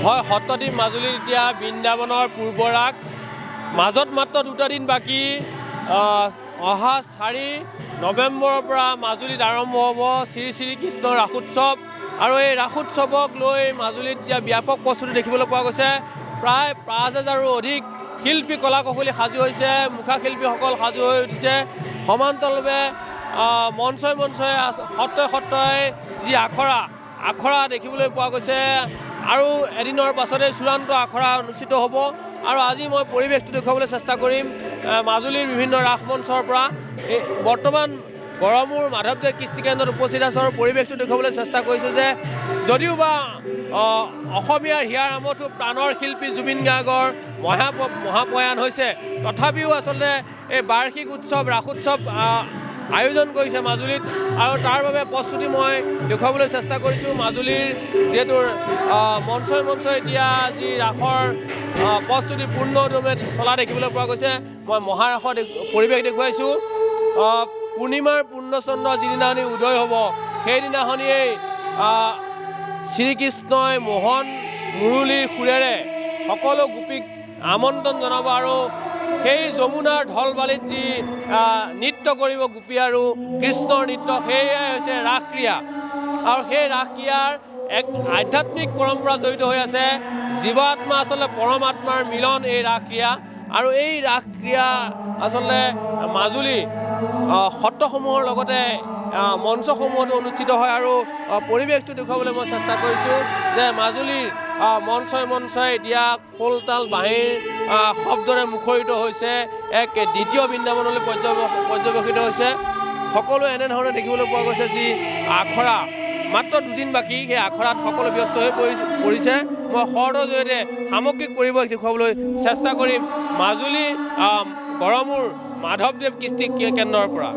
হয় সত্ৰদ্বীপ মাজুলীত এতিয়া বৃন্দাবনৰ পূৰ্বৰাগ মাজত মাত্ৰ 2টা দিন বাকী অহা 4 নৱেম্বৰৰ পৰা মাজুলীত আৰম্ভ হ'ব শ্ৰী শ্ৰী কৃষ্ণৰ ৰাসোৎসৱ আৰু এই ৰাসোৎসৱক লৈ মাজুলীত এতিয়া ব্যাপক প্ৰস্তুতি দেখিবলৈ পোৱা গৈছে প্ৰায় 5000ৰো অধিক শিল্পী কলা কৌশলী সাজু হৈছে মুখা শিল্পীসকল সাজু হৈ উঠিছে সমান্তৰালভাৱে মঞ্চই সত্ৰই যি আখৰা দেখিবলৈ পোৱা গৈছে আৰু এদিনৰ পাছতে চূড়ান্ত আখৰা অনুষ্ঠিত হ'ব আৰু আজি মই পৰিৱেশটো দেখুৱাবলৈ চেষ্টা কৰিম মাজুলীৰ বিভিন্ন ৰাস মঞ্চৰ পৰা বৰ্তমান গড়মূৰ মাধৱদেৱ কৃষ্টি কেন্দ্ৰত উপস্থিত আছোঁ আৰু পৰিৱেশটো দেখুৱাবলৈ চেষ্টা কৰিছোঁ যে যদিওবা অসমীয়াৰ হিয়াৰ আমঠু প্ৰাণৰ শিল্পী জুবিন গাৰ্গৰ মহাপ্ৰয়াণ হৈছে তথাপিও আচলতে এই বাৰ্ষিক উৎসৱ ৰাসোৎসৱ আয়োজন কৰিছে মাজুলীত আৰু তাৰ বাবে প্ৰস্তুতি মই দেখুৱাবলৈ চেষ্টা কৰিছোঁ মাজুলীৰ যিহেতু মঞ্চই এতিয়া যি ৰাসৰ প্ৰস্তুতি পূৰ্ণদমে চলা দেখিবলৈ পোৱা গৈছে মই মহাৰাসৰ পৰিৱেশ দেখুৱাইছোঁ পূৰ্ণিমাৰ পূৰ্ণচন্দ্ৰ যিদিনাখনি উদয় হ'ব সেইদিনাখনিয়েই শ্ৰীকৃষ্ণই মোহন মুৰলীৰ সুৰেৰে সকলো গোপীক আমন্ত্ৰণ জনাব আৰু সেই যমুনাৰ ঢল বালিত যি নৃত্য কৰিব গোপী আৰু কৃষ্ণৰ নৃত্য সেয়াই হৈছে ৰাসক্ৰিয়া আৰু সেই ৰাসক্ৰিয়াৰ এক আধ্যাত্মিক পৰম্পৰা জড়িত হৈ আছে জীৱাত্মা আচলতে পৰমাত্মাৰ মিলন এই ৰাসক্ৰিয়া আৰু এই ৰাসক্ৰিয়া আচলতে মাজুলী সত্ৰসমূহৰ লগতে মঞ্চসমূহতো অনুষ্ঠিত হয় আৰু পৰিৱেশটো দেখুৱাবলৈ মই চেষ্টা কৰিছোঁ যে মাজুলীৰ মঞ্চই এতিয়া খোল তাল বাঁহীৰ শব্দৰে মুখৰিত হৈছে এক দ্বিতীয় বৃন্দাবনলৈ পৰ্যবেক্ষিত হৈছে সকলো এনেধৰণে দেখিবলৈ পোৱা গৈছে যি আখৰা মাত্ৰ 2 দিন বাকী সেই আখৰাত সকলো ব্যস্ত হৈ পৰিছে মই শৰ্টৰ জৰিয়তে সামগ্ৰিক পৰিৱেশ দেখুৱাবলৈ চেষ্টা কৰিম মাজুলী গড়মূৰ মাধৱদেৱ কৃষ্টি কেন্দ্ৰৰ পৰা